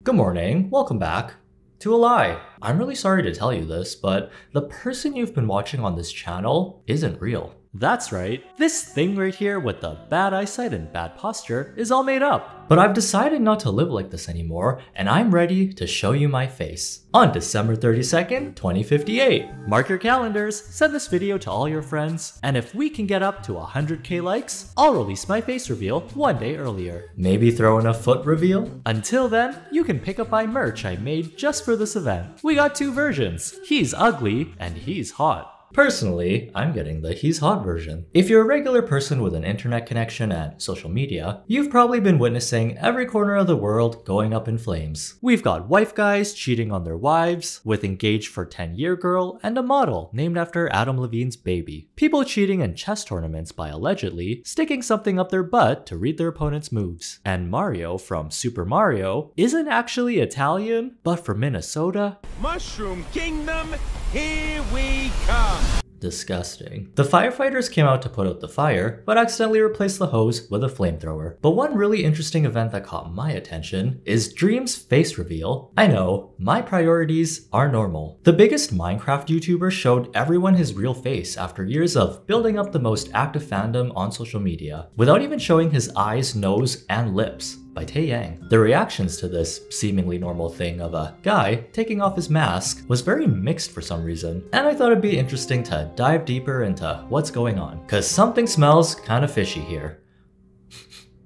Good morning, welcome back to a lie. I'm really sorry to tell you this, but the person you've been watching on this channel isn't real. That's right, this thing right here with the bad eyesight and bad posture is all made up. But I've decided not to live like this anymore, and I'm ready to show you my face. On December 32nd, 2058. Mark your calendars, send this video to all your friends, and if we can get up to 100k likes, I'll release my face reveal one day earlier. Maybe throw in a foot reveal? Until then, you can pick up my merch I made just for this event. We got two versions. He's ugly and he's hot. Personally, I'm getting the he's hot version. If you're a regular person with an internet connection and social media, you've probably been witnessing every corner of the world going up in flames. We've got wife guys cheating on their wives, with engaged for 10-year girl, and a model named after Adam Levine's baby. People cheating in chess tournaments by allegedly sticking something up their butt to read their opponent's moves. And Mario from Super Mario isn't actually Italian, but from Minnesota. Mushroom Kingdom, here we come! Disgusting. The firefighters came out to put out the fire, but accidentally replaced the hose with a flamethrower. But one really interesting event that caught my attention is Dream's face reveal. I know, my priorities are normal. The biggest Minecraft YouTuber showed everyone his real face after years of building up the most active fandom on social media, without even showing his eyes, nose, and lips. By Tae Yang. The reactions to this seemingly normal thing of a guy taking off his mask was very mixed for some reason, and I thought it'd be interesting to dive deeper into what's going on, cause something smells kinda fishy here.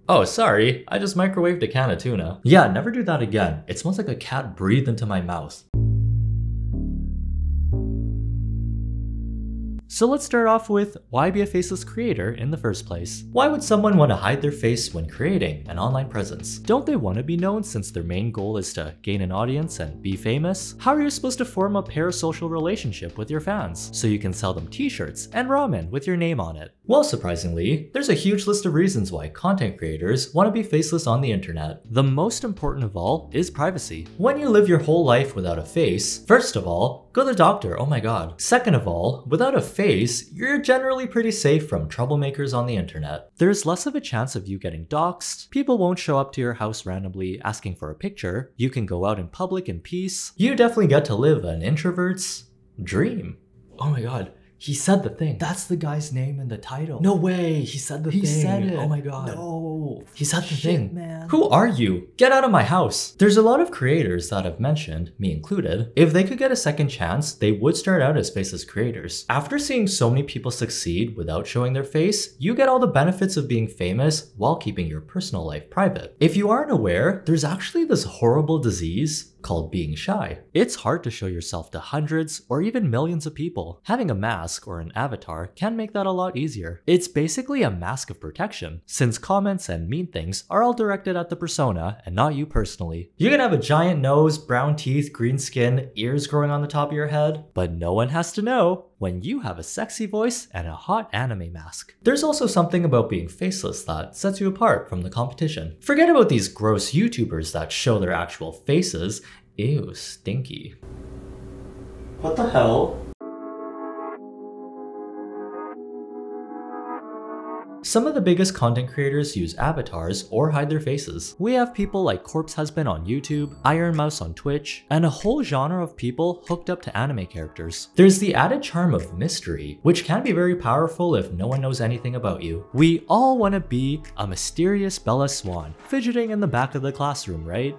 Oh, sorry, I just microwaved a can of tuna. Yeah, never do that again. It smells like a cat breathed into my mouth. So let's start off with why be a faceless creator in the first place? Why would someone want to hide their face when creating an online presence? Don't they want to be known since their main goal is to gain an audience and be famous? How are you supposed to form a parasocial relationship with your fans so you can sell them t-shirts and ramen with your name on it? Well, surprisingly, there's a huge list of reasons why content creators want to be faceless on the internet. The most important of all is privacy. When you live your whole life without a face, first of all, go to the doctor, oh my god. Second of all, without a face, you're generally pretty safe from troublemakers on the internet. There's less of a chance of you getting doxxed, people won't show up to your house randomly asking for a picture, you can go out in public in peace, you definitely get to live an introvert's dream. Oh my god. He said the thing. That's the guy's name in the title. No way, he said the thing. He said it. Oh my god. No. He said the thing. Man. Who are you? Get out of my house. There's a lot of creators that have mentioned, me included, if they could get a second chance, they would start out as faceless creators. After seeing so many people succeed without showing their face, you get all the benefits of being famous while keeping your personal life private. If you aren't aware, there's actually this horrible disease called being shy. It's hard to show yourself to hundreds or even millions of people. Having a mask or an avatar can make that a lot easier. It's basically a mask of protection, since comments and mean things are all directed at the persona and not you personally. You can have a giant nose, brown teeth, green skin, ears growing on the top of your head, but no one has to know when you have a sexy voice and a hot anime mask. There's also something about being faceless that sets you apart from the competition. Forget about these gross YouTubers that show their actual faces. Ew, stinky. What the hell? Some of the biggest content creators use avatars or hide their faces. We have people like Corpse Husband on YouTube, Iron Mouse on Twitch, and a whole genre of people hooked up to anime characters. There's the added charm of mystery, which can be very powerful if no one knows anything about you. We all want to be a mysterious Bella Swan, fidgeting in the back of the classroom, right?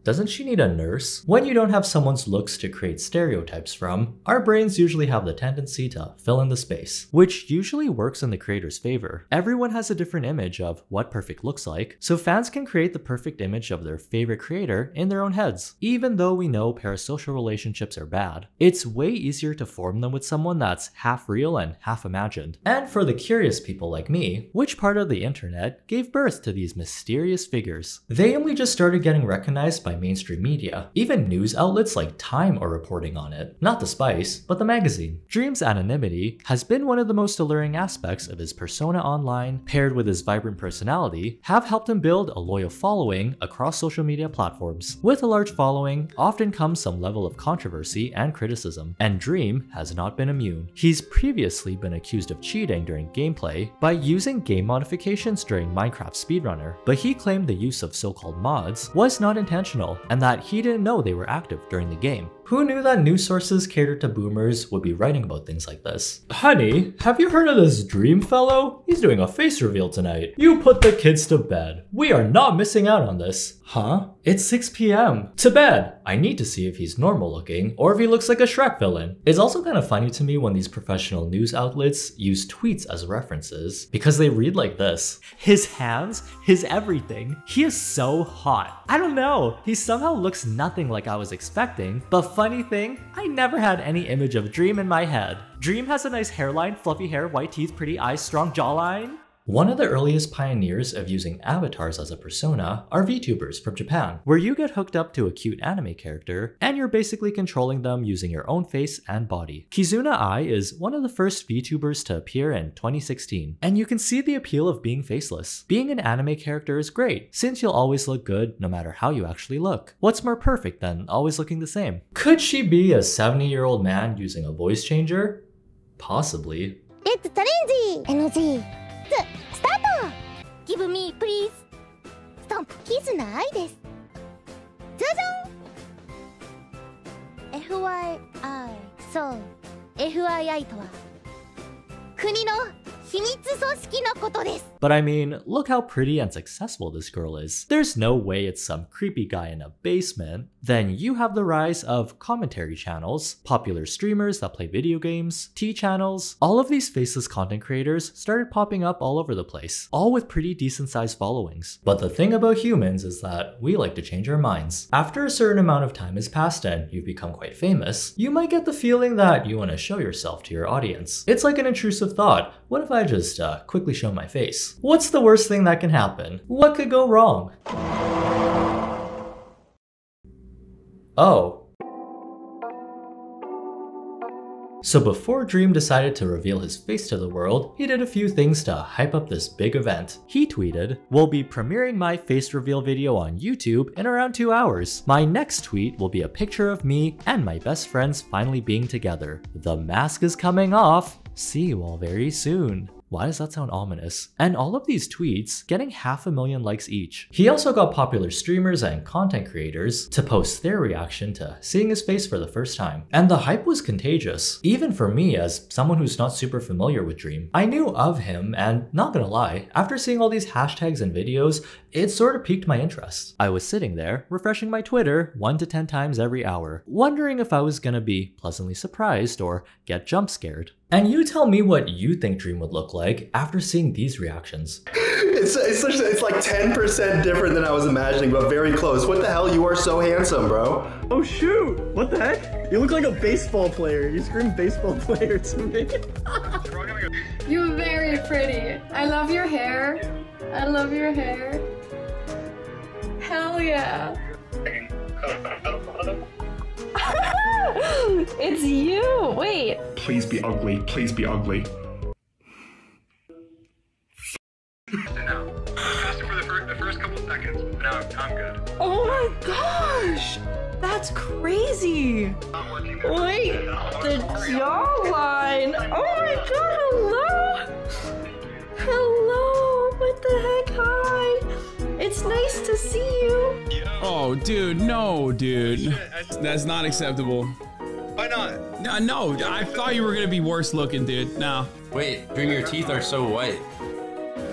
Doesn't she need a nurse? When you don't have someone's looks to create stereotypes from, our brains usually have the tendency to fill in the space, which usually works in the creator's favor. Everyone has a different image of what perfect looks like, so fans can create the perfect image of their favorite creator in their own heads. Even though we know parasocial relationships are bad, it's way easier to form them with someone that's half real and half imagined. And for the curious people like me, which part of the internet gave birth to these mysterious figures? They only just started getting recognized by by mainstream media. Even news outlets like Time are reporting on it. Not The Spice, but the magazine. Dream's anonymity has been one of the most alluring aspects of his persona online, paired with his vibrant personality, have helped him build a loyal following across social media platforms. With a large following, often comes some level of controversy and criticism, and Dream has not been immune. He's previously been accused of cheating during gameplay by using game modifications during Minecraft Speedrunner, but he claimed the use of so-called mods was not intentional and that he didn't know they were active during the game. Who knew that news sources catered to boomers would be writing about things like this? Honey, have you heard of this Dream fellow? He's doing a face reveal tonight. You put the kids to bed. We are not missing out on this. Huh? It's 6 p.m. To bed. I need to see if he's normal looking or if he looks like a Shrek villain. It's also kind of funny to me when these professional news outlets use tweets as references because they read like this. His hands, his everything. He is so hot. I don't know. He somehow looks nothing like I was expecting, but funny thing, I never had any image of Dream in my head. Dream has a nice hairline, fluffy hair, white teeth, pretty eyes, strong jawline. One of the earliest pioneers of using avatars as a persona are VTubers from Japan, where you get hooked up to a cute anime character and you're basically controlling them using your own face and body. Kizuna Ai is one of the first VTubers to appear in 2016, and you can see the appeal of being faceless. Being an anime character is great, since you'll always look good no matter how you actually look. What's more perfect than always looking the same? Could she be a 70-year-old man using a voice changer? Possibly. Let's challenge! NG! スタート Give me please ストンプキスな愛ですじゃじゃん FYI そう FYI とは国の秘密組織のことです But I mean, look how pretty and successful this girl is. There's no way it's some creepy guy in a basement. Then you have the rise of commentary channels, popular streamers that play video games, T-channels. All of these faceless content creators started popping up all over the place, all with pretty decent sized followings. But the thing about humans is that we like to change our minds. After a certain amount of time has passed and you've become quite famous, you might get the feeling that you want to show yourself to your audience. It's like an intrusive thought. What if I just quickly show my face? What's the worst thing that can happen? What could go wrong? Oh. So before Dream decided to reveal his face to the world, he did a few things to hype up this big event. He tweeted, "We'll be premiering my face reveal video on YouTube in around 2 hours. My next tweet will be a picture of me and my best friends finally being together. The mask is coming off. See you all very soon." Why does that sound ominous? And all of these tweets getting 500,000 likes each. He also got popular streamers and content creators to post their reaction to seeing his face for the first time. And the hype was contagious, even for me as someone who's not super familiar with Dream. I knew of him and not gonna lie, after seeing all these hashtags and videos, it sort of piqued my interest. I was sitting there, refreshing my Twitter 1 to 10 times every hour, wondering if I was gonna be pleasantly surprised or get jump scared. And you tell me what you think Dream would look like after seeing these reactions. It's like 10% different than I was imagining, but very close. What the hell? You are so handsome, bro. Oh shoot! What the heck? You look like a baseball player. You scream baseball player to me. You're very pretty. I love your hair. I love your hair. Hell yeah. It's you! Wait! Please be ugly. Please be ugly. Now, faster for the first couple seconds. Now I'm good. Oh my gosh! That's crazy! Wait! The jawline! Oh my god, hello! Hello! What the heck? Hi! It's nice to see you! Oh, dude, no, dude. That's not acceptable. Why not? No, I thought you were gonna be worse looking, dude. No. Wait, Dream, your teeth are so white.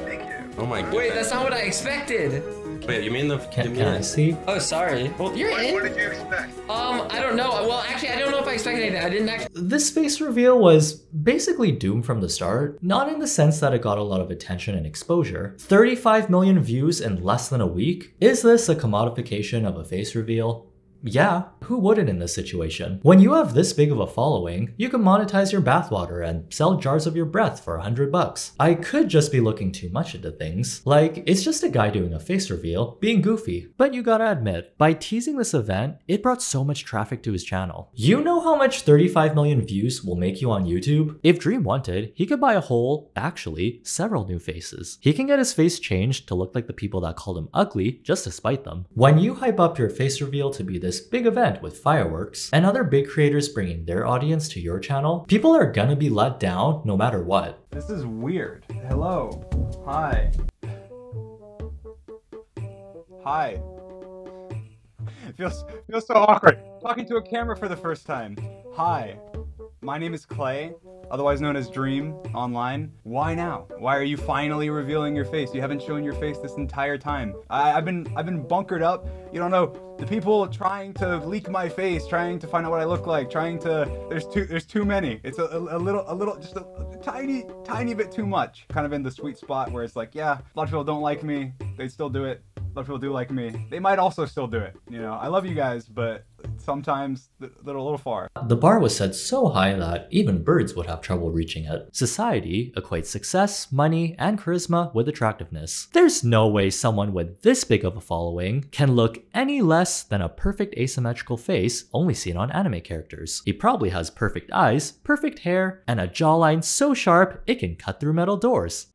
Thank you. Oh my god. Wait, that's not what I expected. Wait, you mean the... Can I see? Oh, sorry. Well, you're in. What did you expect? I don't know. Well, actually, I don't know if I expected anything. I didn't actually. This face reveal was basically doomed from the start, not in the sense that it got a lot of attention and exposure. 35 million views in less than a week? Is this a commodification of a face reveal? Yeah, who wouldn't in this situation? When you have this big of a following, you can monetize your bathwater and sell jars of your breath for $100. I could just be looking too much into things. Like, it's just a guy doing a face reveal, being goofy. But you gotta admit, by teasing this event, it brought so much traffic to his channel. You know how much 35 million views will make you on YouTube? If Dream wanted, he could buy a whole, actually, several new faces. He can get his face changed to look like the people that called him ugly just to spite them. When you hype up your face reveal to be this big event with fireworks and other big creators bringing their audience to your channel, people are gonna be let down no matter what. This is weird. Hello. Hi. Hi. It feels so awkward talking to a camera for the first time. Hi. My name is Clay, otherwise known as Dream online. Why now? Why are you finally revealing your face? You haven't shown your face this entire time. I've been bunkered up. You don't know, the people trying to leak my face, trying to find out what I look like, there's too many. It's a little just a tiny bit too much. Kind of in the sweet spot where it's like, yeah, a lot of people don't like me, they still do it. A lot of people do like me. They might also still do it. You know, I love you guys, but sometimes they're a little far. The bar was set so high that even birds would have trouble reaching it. Society equates success, money, and charisma with attractiveness. There's no way someone with this big of a following can look any less than a perfect asymmetrical face only seen on anime characters. He probably has perfect eyes, perfect hair, and a jawline so sharp it can cut through metal doors.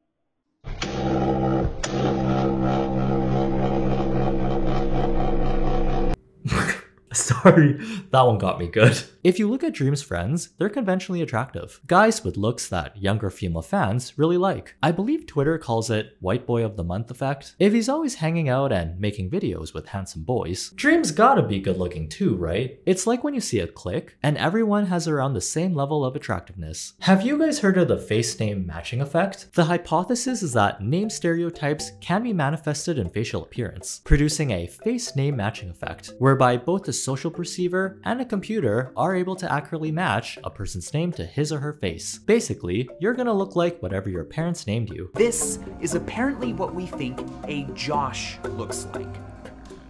Sorry, that one got me good. If you look at Dream's friends, they're conventionally attractive. Guys with looks that younger female fans really like. I believe Twitter calls it White Boy of the Month effect. If he's always hanging out and making videos with handsome boys, Dream's gotta be good looking too, right? It's like when you see a clique and everyone has around the same level of attractiveness. Have you guys heard of the face name matching effect? The hypothesis is that name stereotypes can be manifested in facial appearance, producing a face name matching effect, whereby both the social perceiver and a computer are able to accurately match a person's name to his or her face. Basically, you're gonna look like whatever your parents named you. This is apparently what we think a Josh looks like.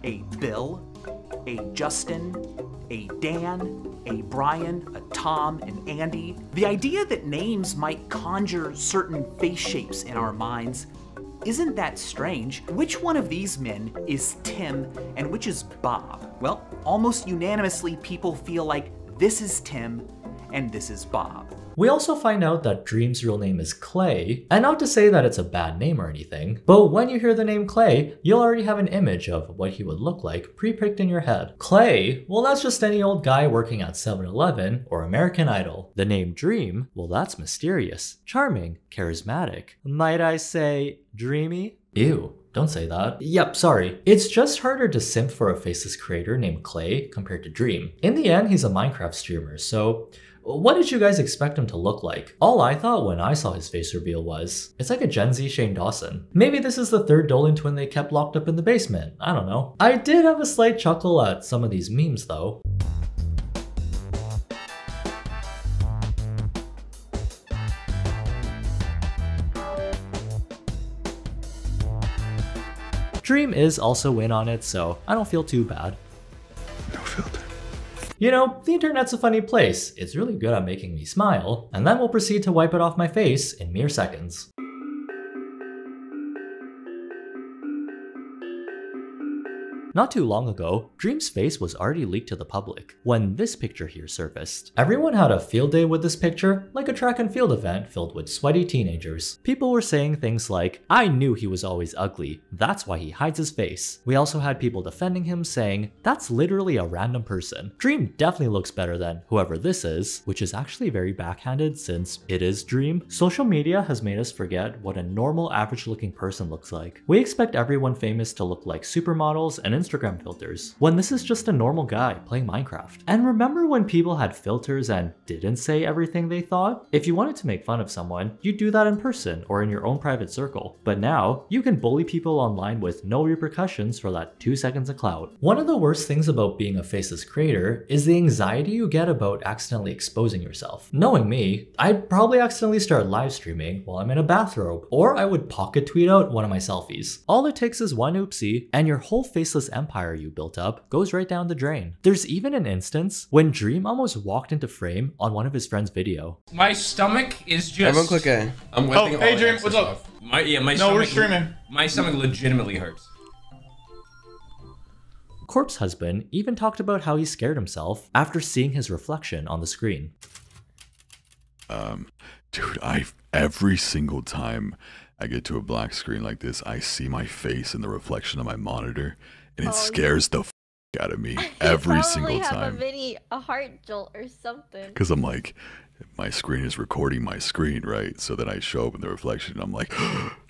A Bill, a Justin, a Dan, a Brian, a Tom, an Andy. The idea that names might conjure certain face shapes in our minds isn't that strange. Which one of these men is Tim and which is Bob? Well, almost unanimously people feel like this is Tim and this is Bob. We also find out that Dream's real name is Clay, and not to say that it's a bad name or anything, but when you hear the name Clay, you'll already have an image of what he would look like pre-picked in your head. Clay, well, that's just any old guy working at 7-Eleven or American Idol. The name Dream, well, that's mysterious, charming, charismatic. Might I say, dreamy? Ew. Don't say that. Yep, sorry. It's just harder to simp for a faceless creator named Clay compared to Dream. In the end, he's a Minecraft streamer, so what did you guys expect him to look like? All I thought when I saw his face reveal was, it's like a Gen Z Shane Dawson. Maybe this is the third Dolan twin they kept locked up in the basement. I don't know. I did have a slight chuckle at some of these memes though. Dream is also in on it, so I don't feel too bad. No filter. You know, the internet's a funny place. It's really good at making me smile, and then we'll proceed to wipe it off my face in mere seconds. Not too long ago, Dream's face was already leaked to the public when this picture here surfaced. Everyone had a field day with this picture, like a track and field event filled with sweaty teenagers. People were saying things like, I knew he was always ugly, that's why he hides his face. We also had people defending him saying, that's literally a random person. Dream definitely looks better than whoever this is, which is actually very backhanded since it is Dream. Social media has made us forget what a normal average looking person looks like. We expect everyone famous to look like supermodels and Instagram filters, when this is just a normal guy playing Minecraft. And remember when people had filters and didn't say everything they thought? If you wanted to make fun of someone, you'd do that in person or in your own private circle. But now, you can bully people online with no repercussions for that 2 seconds of clout. One of the worst things about being a faceless creator is the anxiety you get about accidentally exposing yourself. Knowing me, I'd probably accidentally start live streaming while I'm in a bathrobe, or I would pocket tweet out one of my selfies. All it takes is one oopsie, and your whole faceless this empire you built up goes right down the drain. There's even an instance when Dream almost walked into frame on one of his friends' video. My stomach is just... Everyone click A. I'm wiping all hey Dream, the what's up? off. My No, stomach, we're streaming. My stomach legitimately hurts. Corpse Husband even talked about how he scared himself after seeing his reflection on the screen. Dude, every single time I get to a black screen like this, I see my face in the reflection of my monitor, and it scares the out of me every single time. A heart jolt or something. Because I'm like, my screen is recording my screen, right? So then I show up in the reflection, and I'm like,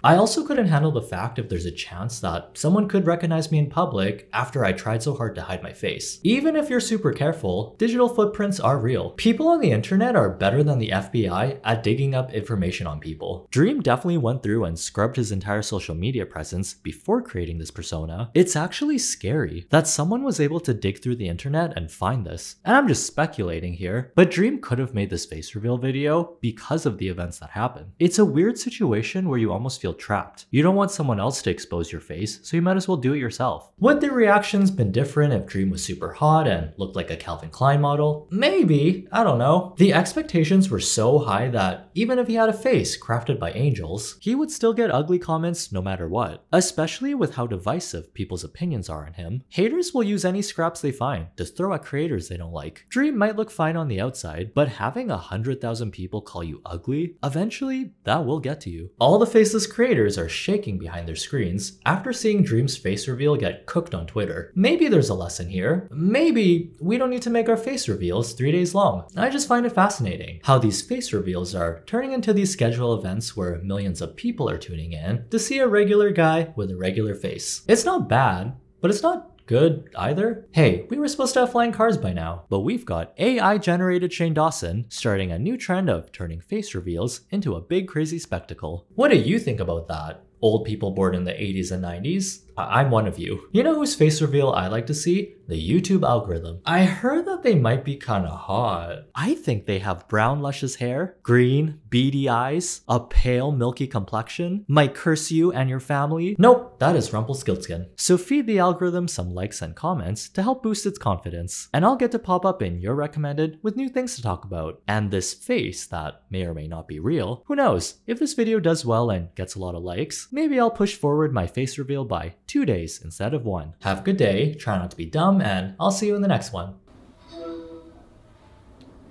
I also couldn't handle the fact if there's a chance that someone could recognize me in public after I tried so hard to hide my face. Even if you're super careful, digital footprints are real. People on the internet are better than the FBI at digging up information on people. Dream definitely went through and scrubbed his entire social media presence before creating this persona. It's actually scary that someone was able to dig through the internet and find this. And I'm just speculating here, but Dream could have made this face reveal video because of the events that happened. It's a weird situation where you almost feel trapped. You don't want someone else to expose your face, so you might as well do it yourself. Would the reactions been different if Dream was super hot and looked like a Calvin Klein model? Maybe, I don't know. The expectations were so high that even if he had a face crafted by angels, he would still get ugly comments no matter what, especially with how divisive people's opinions are on him. Haters will use any scraps they find to throw at creators they don't like. Dream might look fine on the outside, but having 100,000 people call you ugly, eventually that will get to you. All the faceless creators are shaking behind their screens after seeing Dream's face reveal get cooked on Twitter. Maybe there's a lesson here. Maybe we don't need to make our face reveals 3 days long. I just find it fascinating how these face reveals are turning into these scheduled events where millions of people are tuning in to see a regular guy with a regular face. It's not bad, but it's not good either. Hey, we were supposed to have flying cars by now, but we've got AI generated Shane Dawson starting a new trend of turning face reveals into a big crazy spectacle. What do you think about that? Old people born in the 80s and 90s? I'm one of you. You know whose face reveal I like to see? The YouTube algorithm. I heard that they might be kinda hot. I think they have brown luscious hair, green, beady eyes, a pale milky complexion, might curse you and your family. Nope, that is Rumpelstiltskin. So feed the algorithm some likes and comments to help boost its confidence, and I'll get to pop up in your recommended with new things to talk about. And this face that may or may not be real, who knows? If this video does well and gets a lot of likes, maybe I'll push forward my face reveal by 2 days instead of 1. Have a good day, try not to be dumb, and I'll see you in the next one.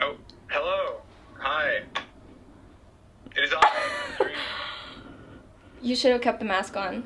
Oh, hello. Hi. It is I. You should have kept the mask on.